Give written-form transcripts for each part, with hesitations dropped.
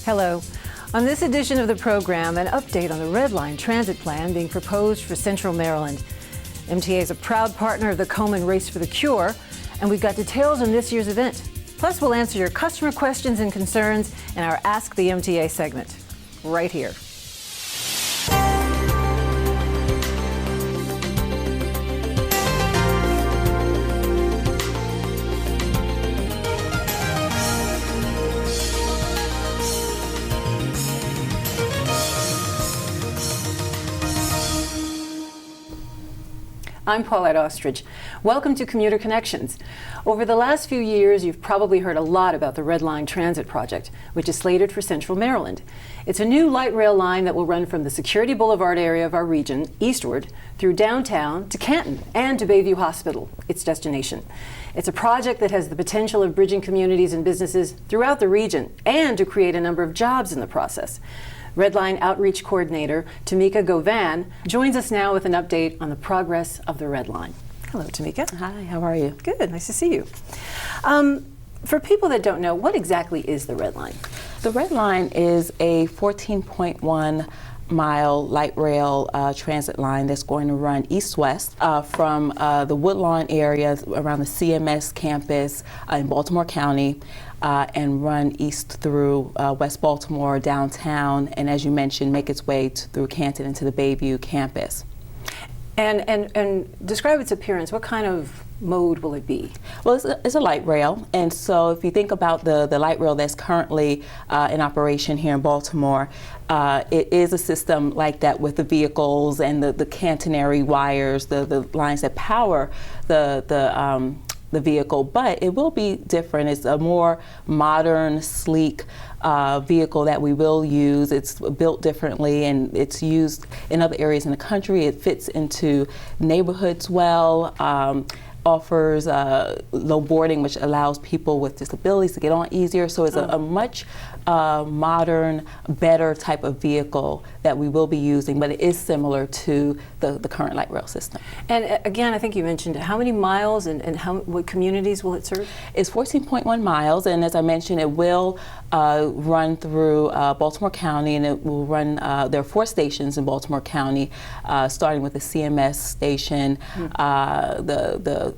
Hello. On this edition of the program, an update on the Red Line transit plan being proposed for Central Maryland. MTA is a proud partner of the Komen Race for the Cure, and we've got details on this year's event. Plus, we'll answer your customer questions and concerns in our Ask the MTA segment, right here. I'm Paulette Austrich. Welcome to Commuter Connections. Over the last few years, you've probably heard a lot about the Red Line Transit Project, which is slated for Central Maryland. It's a new light rail line that will run from the Security Boulevard area of our region eastward through downtown to Canton and to Bayview Hospital, its destination. It's a project that has the potential of bridging communities and businesses throughout the region and to create a number of jobs in the process. Red Line Outreach Coordinator Tamika Govan joins us now with an update on the progress of the Red Line. Hello, Tamika. Hi, how are you? Good, nice to see you. For people that don't know, what exactly is the Red Line? The Red Line is a 14.1 mile light rail transit line that's going to run east-west from the Woodlawn area around the CMS campus in Baltimore County and run east through West Baltimore, downtown, and as you mentioned, make its way through Canton into the Bayview campus. And describe its appearance. What kind of mode will it be? Well, it's a light rail, and so if you think about the light rail that's currently in operation here in Baltimore, it is a system like that with the vehicles and the catenary wires, the lines that power the vehicle, but it will be different. It's a more modern, sleek vehicle that we will use. It's built differently and it's used in other areas in the country. It fits into neighborhoods well. Offers low boarding, which allows people with disabilities to get on easier. So it's a much modern, better type of vehicle that we will be using, but it is similar to the current light rail system. And again, I think you mentioned how many miles and what communities will it serve? It's 14.1 miles, and as I mentioned, it will run through Baltimore County, and it will run, there are 4 stations in Baltimore County, starting with the CMS station, the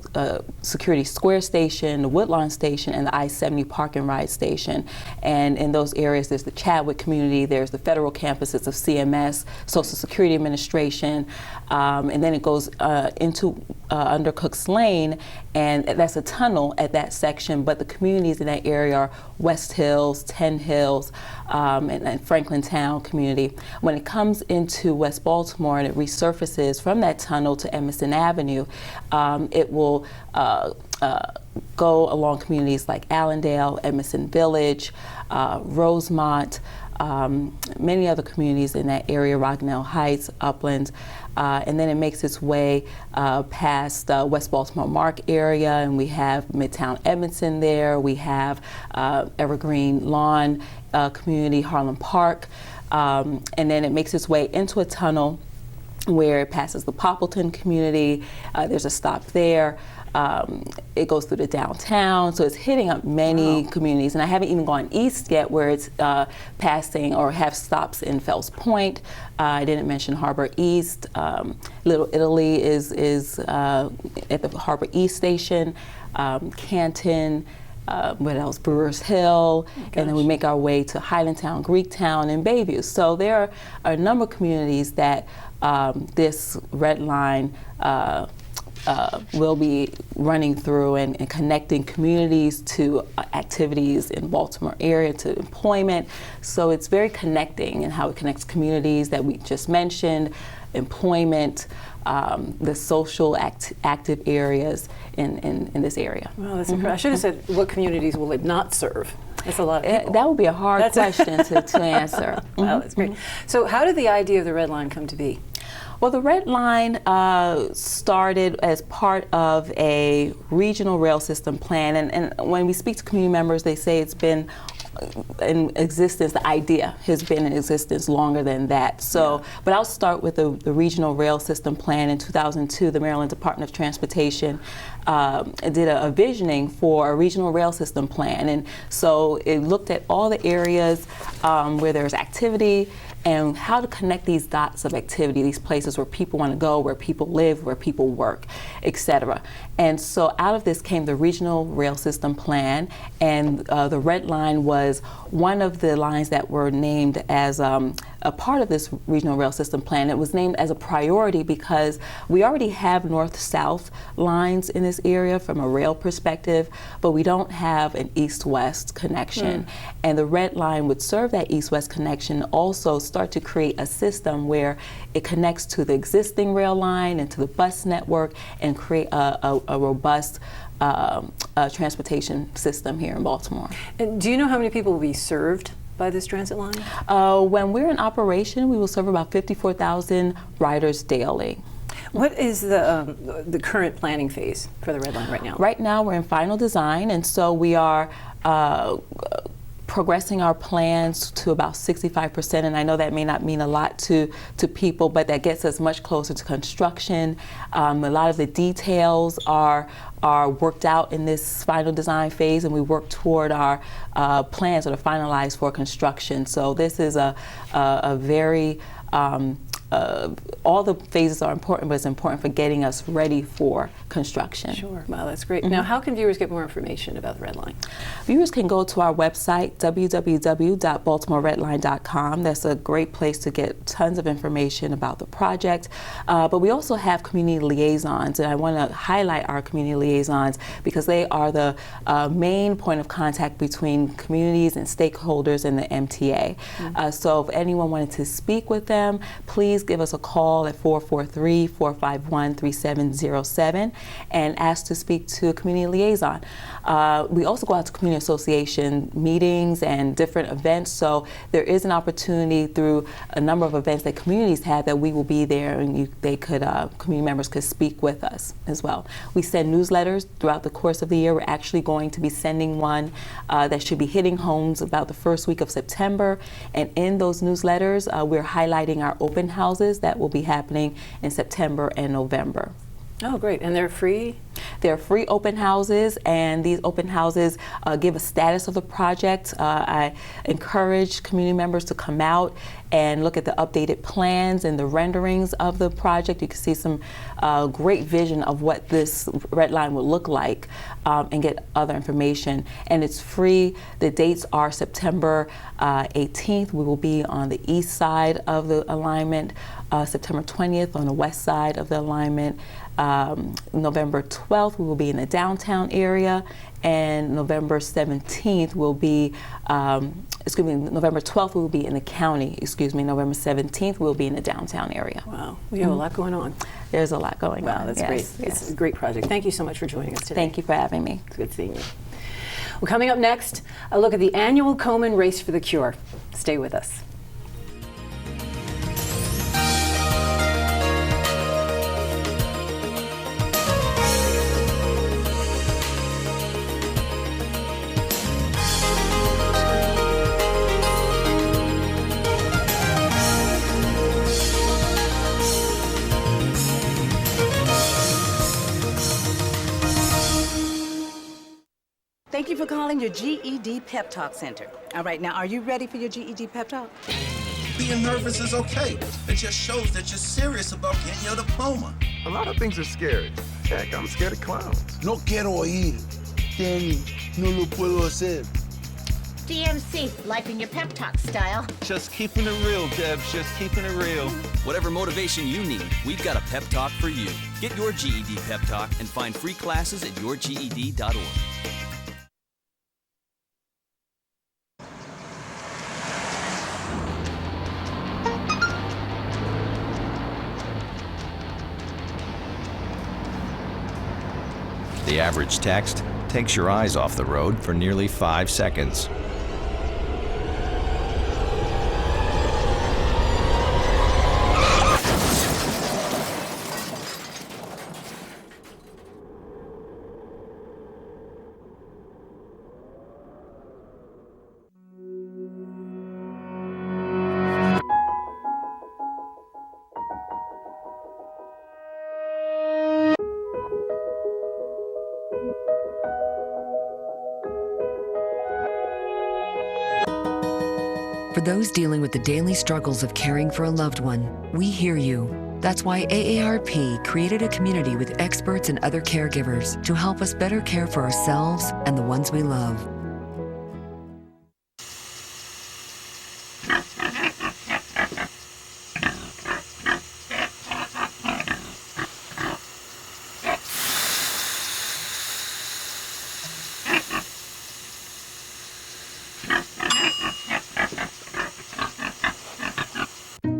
Security Square station, the Woodlawn station, and the I-70 Park and Ride station. And in those areas, there's the Chadwick community, there's the federal campuses of CMS, Social Security Administration, and then it goes into under Cook's Lane, and that's a tunnel at that section, but the communities in that area are West Hills, 10 Hills, and Franklin Town community. When it comes into West Baltimore and it resurfaces from that tunnel to Emerson Avenue, it will go along communities like Allendale, Emerson Village, Rosemont, many other communities in that area, Rognell Heights, Uplands, and then it makes its way past West Baltimore Mark area, and we have Midtown Edmondson there, we have Evergreen Lawn community, Harlem Park, and then it makes its way into a tunnel where it passes the Poppleton community. There's a stop there. It goes through the downtown, so it's hitting up many communities. And I haven't even gone east yet, where it's passing or have stops in Fells Point. I didn't mention Harbor East. Little Italy is at the Harbor East station. Canton. What else? Brewers Hill, and then we make our way to Highlandtown, Greektown, and Bayview. So there are a number of communities that this Red Line will be running through and connecting communities to activities in Baltimore area, to employment. So it's very connecting in how it connects communities that we just mentioned, employment, the social active areas in this area. Well, that's impressive. I should have said, what communities will it not serve? That's a lot of people. That would be a hard question to answer. Wow, that's great. So how did the idea of the Red Line come to be? Well, the Red Line started as part of a regional rail system plan, and when we speak to community members, they say it's been in existence. The idea has been in existence longer than that. So, but I'll start with the Regional Rail System Plan. In 2002, the Maryland Department of Transportation did a visioning for a regional rail system plan, and so it looked at all the areas where there's activity and how to connect these dots of activity, these places where people want to go, where people live, where people work, etc. And so out of this came the Regional Rail System Plan, and the red line was one of the lines that were named as a part of this Regional Rail System Plan. It was named as a priority because we already have north-south lines in this area from a rail perspective, but we don't have an east-west connection. And the red line would serve that east-west connection, also start to create a system where it connects to the existing rail line and to the bus network and create a robust transportation system here in Baltimore. And do you know how many people will be served by this transit line? When we're in operation, we will serve about 54,000 riders daily. What is the current planning phase for the red line right now? Right now we're in final design, and so we are progressing our plans to about 65%, and I know that may not mean a lot to people, but that gets us much closer to construction. A lot of the details are worked out in this final design phase, and we work toward our plans that are finalized for construction. So this is a very all the phases are important, but it's important for getting us ready for construction. Sure. Wow, that's great. Now, how can viewers get more information about the Red Line? Viewers can go to our website, www.baltimoreredline.com. That's a great place to get tons of information about the project. But we also have community liaisons, and I want to highlight our community liaisons because they are the main point of contact between communities and stakeholders in the MTA. So if anyone wanted to speak with them, please give us a call at 443-451-3707 and ask to speak to a community liaison. We also go out to community association meetings and different events, so there is an opportunity through a number of events that communities have that we will be there, and community members could speak with us as well. We send newsletters throughout the course of the year. We're actually going to be sending one that should be hitting homes about the first week of September, and in those newsletters we're highlighting our open houses that will be happening in September and November. Oh, great. And they're free? They're free open houses, and these open houses give a status of the project. I encourage community members to come out and look at the updated plans and the renderings of the project. You can see some great vision of what this red line would look like and get other information. And it's free. The dates are September 18th. We will be on the east side of the alignment, September 20th on the west side of the alignment. November 12th, we will be in the downtown area, and November 17th will be, November 12th we will be in the county, November 17th we'll be in the downtown area. Wow, we have a lot going on. There's a lot going on. Wow, that's yes, great. Yes. It's a great project. Thank you so much for joining us today. Thank you for having me. It's good seeing you. Well, coming up next, a look at the annual Komen Race for the Cure. Stay with us. Thank you for calling your GED Pep Talk Center. All right, now, are you ready for your GED Pep Talk? Being nervous is okay. It just shows that you're serious about getting your diploma. A lot of things are scary. Heck, I'm scared of clowns. No quiero ir. Danny, no lo puedo hacer. DMC, life in your pep talk style. Just keeping it real, Debs, just keeping it real. Whatever motivation you need, we've got a pep talk for you. Get your GED pep talk and find free classes at yourged.org. The average text takes your eyes off the road for nearly 5 seconds. those dealing with the daily struggles of caring for a loved one, we hear you. That's why AARP created a community with experts and other caregivers to help us better care for ourselves and the ones we love.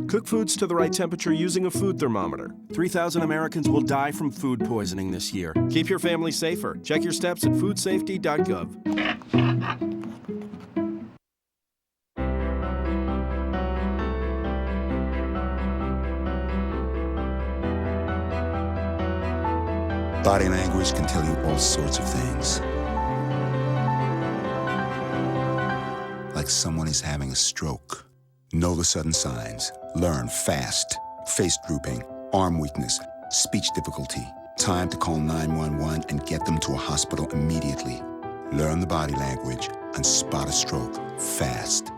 Cook foods to the right temperature using a food thermometer. 3,000 Americans will die from food poisoning this year. Keep your family safer. Check your steps at foodsafety.gov. Body language can tell you all sorts of things. Like someone is having a stroke. Know the sudden signs. Learn fast. Face drooping, arm weakness, speech difficulty. Time to call 911 and get them to a hospital immediately. Learn the body language and spot a stroke fast.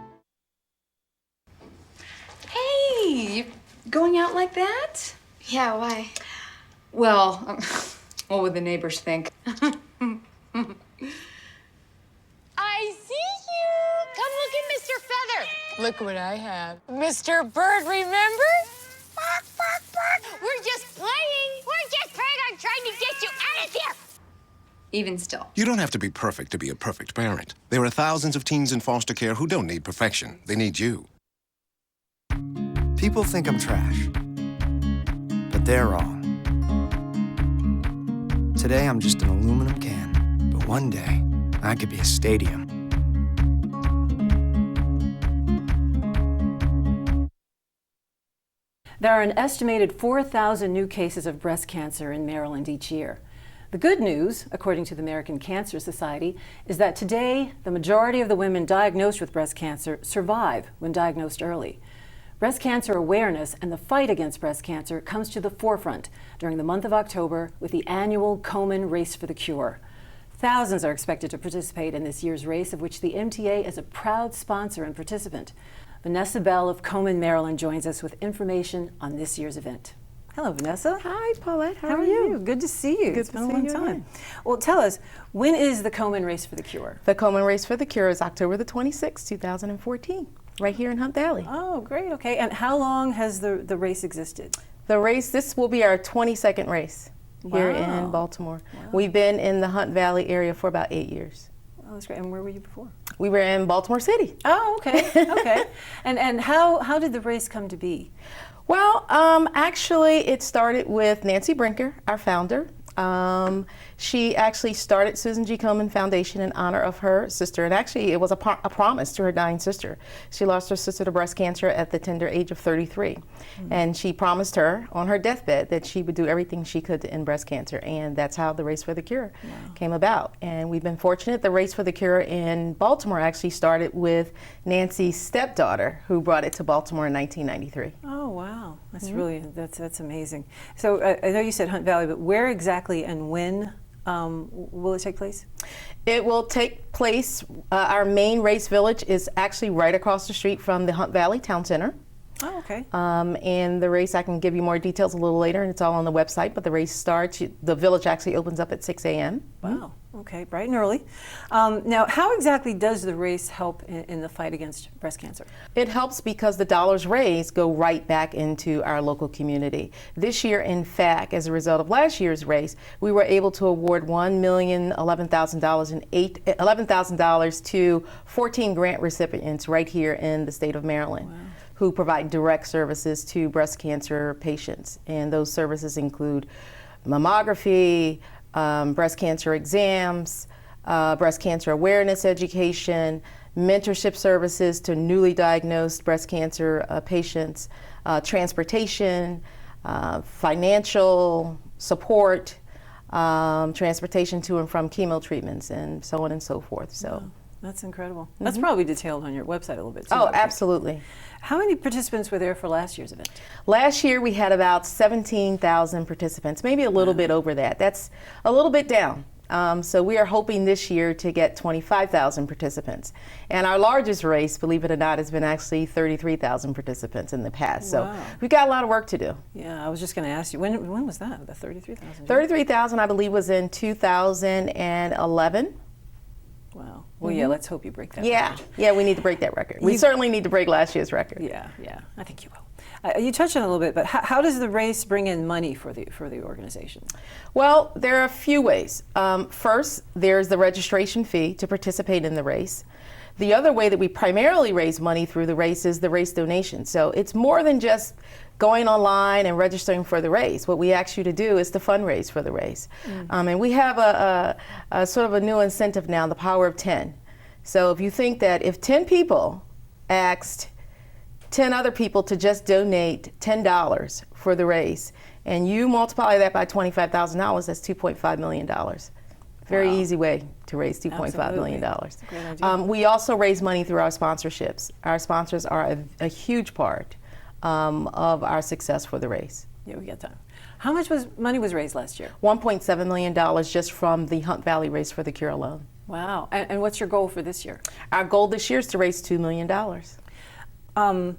Hey, you going out like that? Yeah, why? Well, what would the neighbors think? I see you! Come look at Mr. Feather. Look what I have. Mr. Bird, remember? Bark, bark, bark. We're just playing. We're just playing on trying to get you out of there. Even still. You don't have to be perfect to be a perfect parent. There are thousands of teens in foster care who don't need perfection. They need you. People think I'm trash, but they're wrong. Today, I'm just an aluminum can, but one day, I could be a stadium. There are an estimated 4,000 new cases of breast cancer in Maryland each year. The good news, according to the American Cancer Society, is that today the majority of the women diagnosed with breast cancer survive when diagnosed early. Breast cancer awareness and the fight against breast cancer comes to the forefront during the month of October with the annual Komen Race for the Cure. Thousands are expected to participate in this year's race, of which the MTA is a proud sponsor and participant. Vanessa Bell of Komen, Maryland joins us with information on this year's event. Hello, Vanessa. Hi, Paulette. How are you? Good to see you. Good It's to been a see long you time. again. Well, tell us, when is the Komen Race for the Cure? The Komen Race for the Cure is October the 26th, 2014, right here in Hunt Valley. Oh, great. Okay. And how long has the race existed? The race, this will be our 22nd race here Wow. in Baltimore. Wow. We've been in the Hunt Valley area for about 8 years. Oh, that's great. And where were you before? We were in Baltimore City. Oh, okay. Okay. And how did the race come to be? Well, actually, it started with Nancy Brinker, our founder. She actually started Susan G. Komen Foundation in honor of her sister, and actually it was a promise to her dying sister. She lost her sister to breast cancer at the tender age of 33, and she promised her on her deathbed that she would do everything she could to end breast cancer, and that's how the Race for the Cure came about. And we've been fortunate. The Race for the Cure in Baltimore actually started with Nancy's stepdaughter, who brought it to Baltimore in 1993. Oh, wow. That's really, that's amazing. So I know you said Hunt Valley, but where exactly and when will it take place? It will take place, our main race village is actually right across the street from the Hunt Valley Town Center. Oh, okay. And the race, I can give you more details a little later, and it's all on the website, but the race starts, the village actually opens up at 6 a.m. Wow. Okay, bright and early. Now, how exactly does the race help in the fight against breast cancer? It helps because the dollars raised go right back into our local community. This year, in fact, as a result of last year's race, we were able to award $1,011,000 to 14 grant recipients right here in the state of Maryland. Wow. Who provide direct services to breast cancer patients. And those services include mammography, breast cancer exams, breast cancer awareness education, mentorship services to newly diagnosed breast cancer patients, transportation, financial support, transportation to and from chemo treatments, and so on and so forth. So. Wow. That's incredible. That's probably detailed on your website a little bit too. Oh, absolutely. How many participants were there for last year's event? Last year we had about 17,000 participants, maybe a little bit over that. That's a little bit down. So we are hoping this year to get 25,000 participants. And our largest race, believe it or not, has been actually 33,000 participants in the past. So we've got a lot of work to do. Yeah, I was just going to ask you, when was that, the 33,000? 33,000, I believe, was in 2011. Wow. Well, yeah, let's hope you break that record. Yeah, we need to break that record. We certainly need to break last year's record. Yeah, I think you will. You touched on it a little bit, but how does the race bring in money for the organization? Well, there are a few ways. First, there's the registration fee to participate in the race. The other way that we primarily raise money through the race is the race donation. So it's more than just going online and registering for the race. What we ask you to do is to fundraise for the race. And we have a sort of a new incentive now, the power of 10. So if you think that if 10 people asked 10 other people to just donate $10 for the race, and you multiply that by $25,000, that's $2.5 million. Very easy way to raise $2.5 million. We also raise money through our sponsorships. Our sponsors are a huge part of our success for the race. Yeah, we got time. How much money was raised last year? $1.7 million just from the Hunt Valley Race for the Cure alone. Wow. And what's your goal for this year? Our goal this year is to raise $2 million. I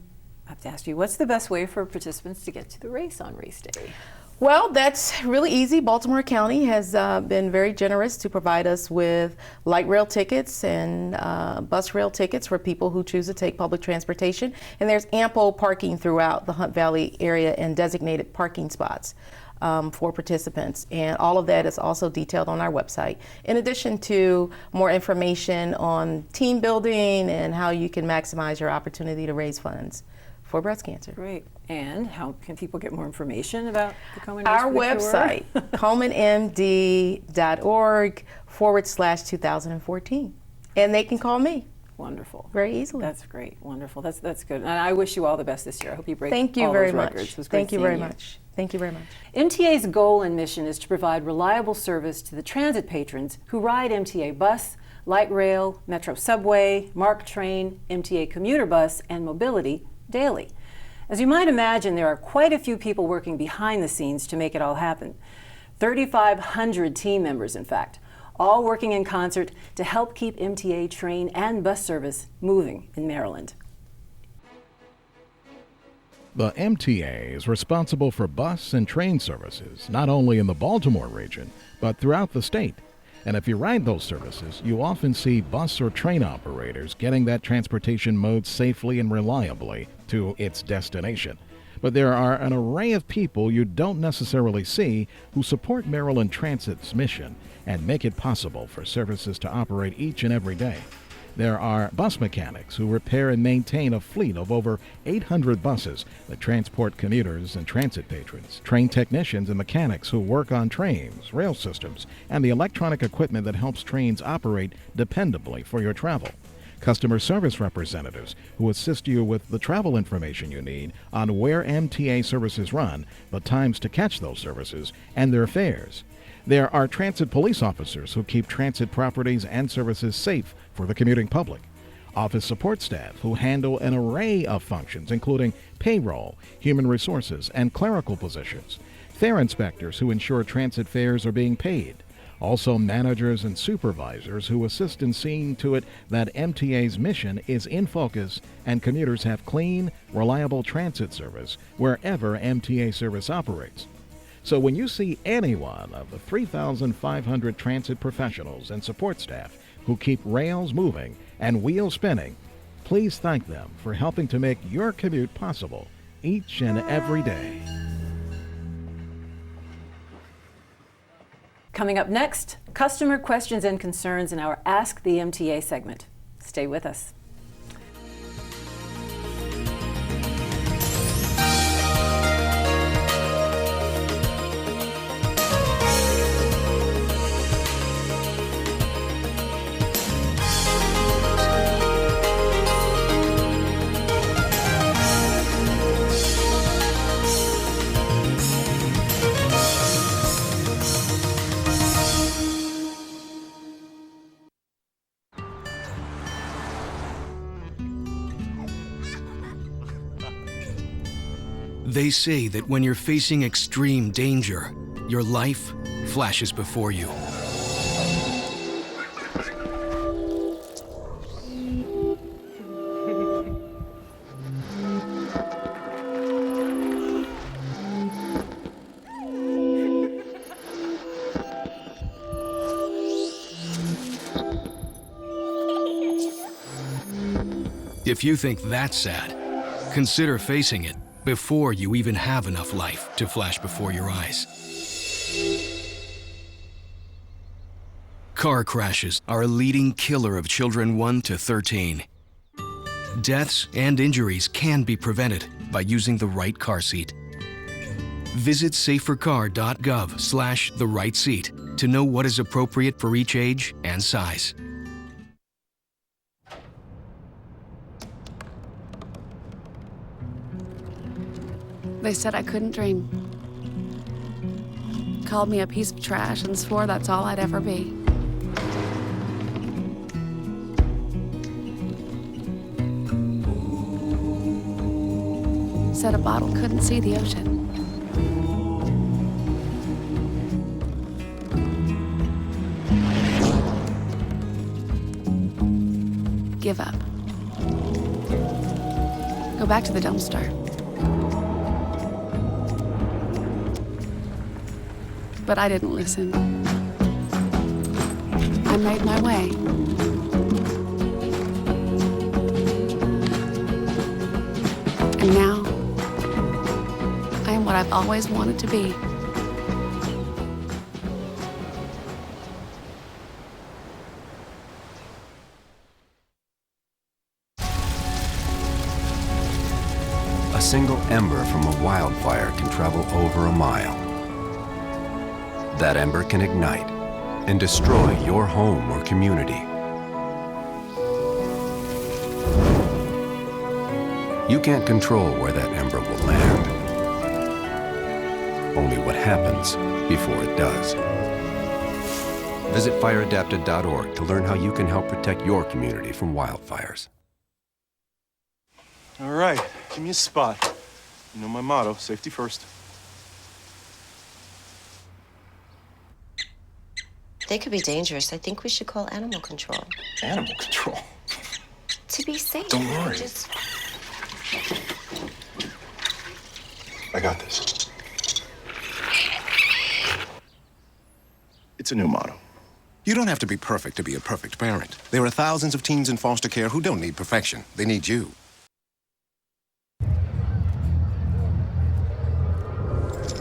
have to ask you, what's the best way for participants to get to the race on race day? Well, that's really easy. Baltimore County has been very generous to provide us with light rail tickets and bus rail tickets for people who choose to take public transportation. And there's ample parking throughout the Hunt Valley area and designated parking spots for participants. And all of that is also detailed on our website, in addition to more information on team building and how you can maximize your opportunity to raise funds for breast cancer. Great. And how can people get more information about the Komen Race? Our website, komenmd.org/2014. And they can call me. Wonderful. Very easily. That's great. Wonderful. That's good. And I wish you all the best this year. I hope you break Thank you all very those much. records. It was great Thank you seeing very much. Thank you very much. MTA's goal and mission is to provide reliable service to the transit patrons who ride MTA bus, light rail, Metro subway, MARC train, MTA commuter bus, and mobility daily. As you might imagine, there are quite a few people working behind the scenes to make it all happen. 3,500 team members, in fact, all working in concert to help keep MTA train and bus service moving in Maryland. The MTA is responsible for bus and train services, not only in the Baltimore region, but throughout the state. And if you ride those services, you often see bus or train operators getting that transportation mode safely and reliably to its destination. But there are an array of people you don't necessarily see who support Maryland Transit's mission and make it possible for services to operate each and every day. There are bus mechanics who repair and maintain a fleet of over 800 buses that transport commuters and transit patrons, train technicians and mechanics who work on trains, rail systems, and the electronic equipment that helps trains operate dependably for your travel. Customer service representatives who assist you with the travel information you need on where MTA services run, the times to catch those services, and their fares. There are transit police officers who keep transit properties and services safe for the commuting public. Office support staff who handle an array of functions, including payroll, human resources, and clerical positions. Fare inspectors who ensure transit fares are being paid. Also managers and supervisors who assist in seeing to it that MTA's mission is in focus and commuters have clean, reliable transit service wherever MTA service operates. So when you see any one of the 3,500 transit professionals and support staff who keep rails moving and wheels spinning, please thank them for helping to make your commute possible each and every day. Coming up next, customer questions and concerns in our Ask the MTA segment. Stay with us. They say that when you're facing extreme danger, your life flashes before you. If you think that's sad, consider facing it before you even have enough life to flash before your eyes. Car crashes are a leading killer of children 1 to 13. Deaths and injuries can be prevented by using the right car seat. Visit safercar.gov/the-right-seat to know what is appropriate for each age and size. They said I couldn't dream. Called me a piece of trash and swore that's all I'd ever be. Said a bottle couldn't see the ocean. Give up. Go back to the dumpster. But I didn't listen. I made my way. And now, I am what I've always wanted to be. A single ember from a wildfire can travel over a mile. That ember can ignite and destroy your home or community. You can't control where that ember will land. Only what happens before it does. Visit fireadapted.org to learn how you can help protect your community from wildfires. All right, give me a spot. You know my motto, safety first. They could be dangerous. I think we should call animal control. Animal control? To be safe. Don't worry. Just... I got this. It's a new motto. You don't have to be perfect to be a perfect parent. There are thousands of teens in foster care who don't need perfection. They need you.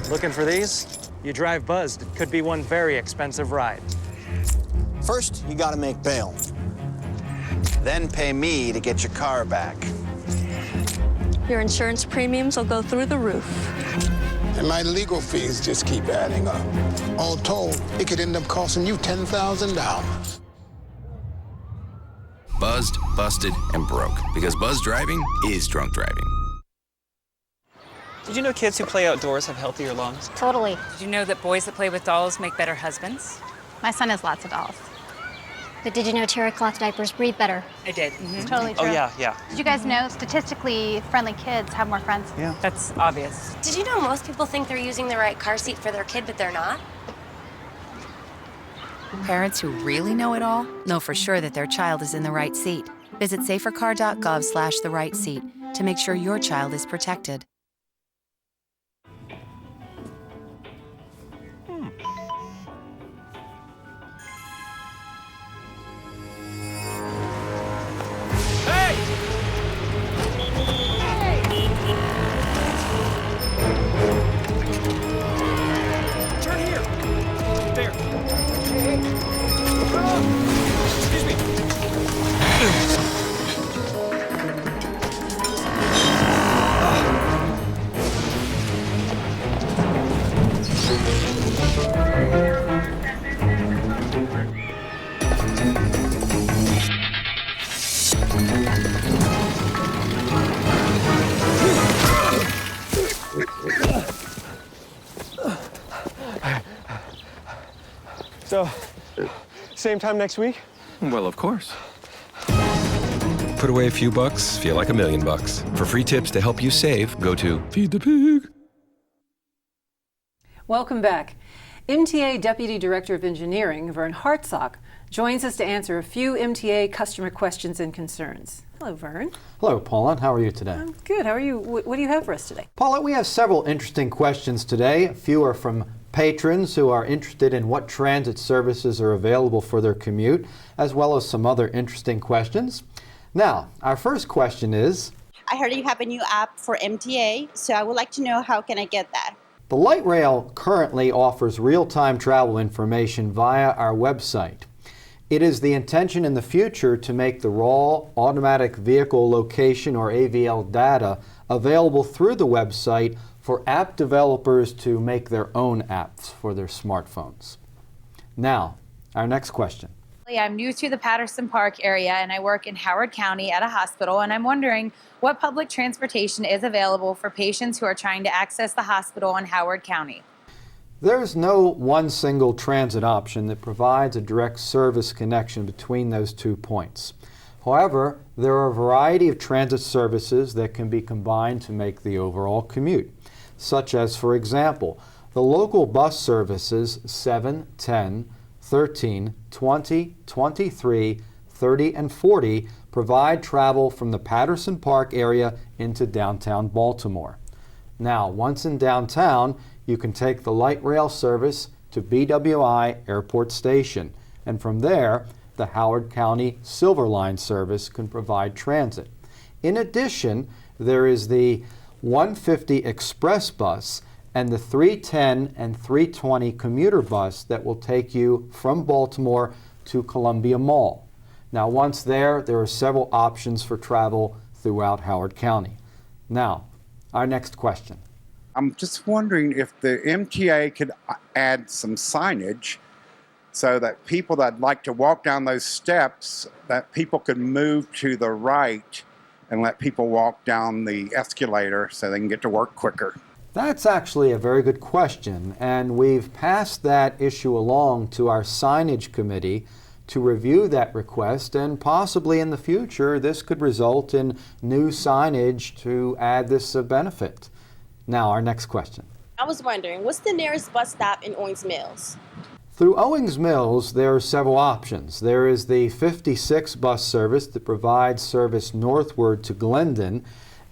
Looking for these? You drive buzzed. It could be one very expensive ride. First, you gotta make bail. Then pay me to get your car back. Your insurance premiums will go through the roof. And my legal fees just keep adding up. All told, it could end up costing you $10,000. Buzzed, busted, and broke. Because buzz driving is drunk driving. Did you know kids who play outdoors have healthier lungs? Totally. Did you know that boys that play with dolls make better husbands? My son has lots of dolls. But did you know terry cloth diapers breathe better? I did. It's totally true. Oh, yeah. Did you guys know statistically friendly kids have more friends? Yeah. That's obvious. Did you know most people think they're using the right car seat for their kid, but they're not? Parents who really know it all know for sure that their child is in the right seat. Visit safercar.gov/the-right-seat to make sure your child is protected. Turn here. There. Excuse me. So, same time next week? Well, of course. Put away a few bucks, feel like $1 million. For free tips to help you save, go to Feed the Pig. Welcome back. MTA Deputy Director of Engineering, Vern Hartsock, joins us to answer a few MTA customer questions and concerns. Hello, Vern. Hello, Paulette. How are you today? I'm good. How are you? What do you have for us today? Paulette, we have several interesting questions today. A few are from patrons who are interested in what transit services are available for their commute, as well as some other interesting questions. Now, our first question is, I heard you have a new app for MTA, so I would like to know how can I get that? the light rail currently offers real-time travel information via our website. It is the intention in the future to make the raw automatic vehicle location or AVL data available through the website for app developers to make their own apps for their smartphones. Now, our next question. I'm new to the Patterson Park area and I work in Howard County at a hospital, and I'm wondering what public transportation is available for patients who are trying to access the hospital in Howard County. There's no one single transit option that provides a direct service connection between those 2 points. However, there are a variety of transit services that can be combined to make the overall commute, such as, for example, the local bus services 7, 10, 13, 20, 23, 30, and 40 provide travel from the Patterson Park area into downtown Baltimore. Now, once in downtown, you can take the light rail service to BWI Airport Station, and from there, the Howard County Silver Line service can provide transit. In addition, there is the 150 Express bus and the 310 and 320 commuter bus that will take you from Baltimore to Columbia Mall. Now, once there are several options for travel throughout Howard County. Now, our next question. I'm just wondering if the MTA could add some signage so that people that like to walk down those steps, that people could move to the right and let people walk down the escalator so they can get to work quicker. That's actually a very good question, and we've passed that issue along to our signage committee to review that request, and possibly in the future this could result in new signage to add this benefit. Now, our next question. I was wondering, what's the nearest bus stop in Owings Mills? Through Owings Mills, there are several options. There is the 56 bus service that provides service northward to Glendon,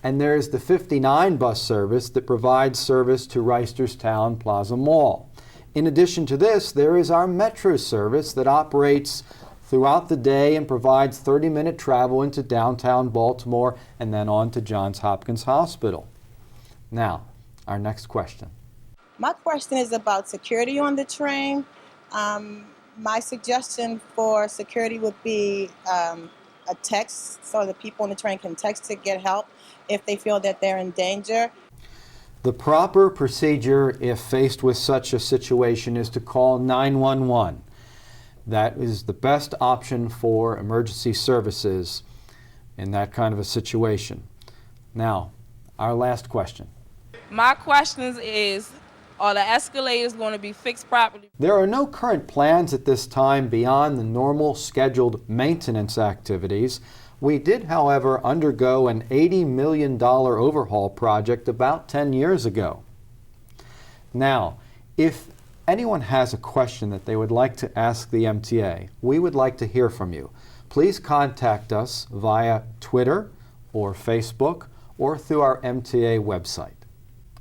and there is the 59 bus service that provides service to Reisterstown Plaza Mall. In addition to this, there is our Metro service that operates throughout the day and provides 30-minute travel into downtown Baltimore and then on to Johns Hopkins Hospital. Now, our next question. My question is about security on the train. My suggestion for security would be a text so that people on the train can text to get help if they feel that they're in danger. The proper procedure if faced with such a situation is to call 911. That is the best option for emergency services in that kind of a situation. Now, our last question. My question is, are the escalators going to be fixed properly? There are no current plans at this time beyond the normal scheduled maintenance activities. We did, however, undergo an $80 million overhaul project about 10 years ago. Now, if anyone has a question that they would like to ask the MTA, we would like to hear from you. Please contact us via Twitter or Facebook or through our MTA website.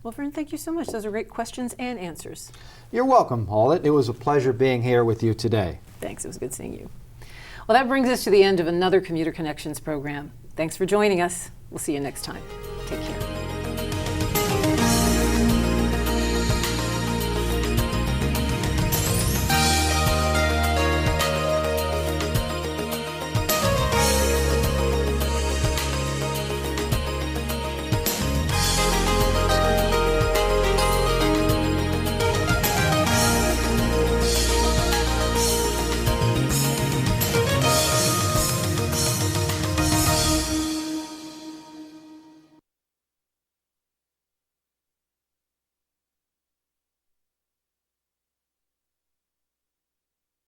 Well, Vern, thank you so much. Those are great questions and answers. You're welcome, Paulette. It was a pleasure being here with you today. Thanks. It was good seeing you. Well, that brings us to the end of another Commuter Connections program. Thanks for joining us. We'll see you next time. Take care.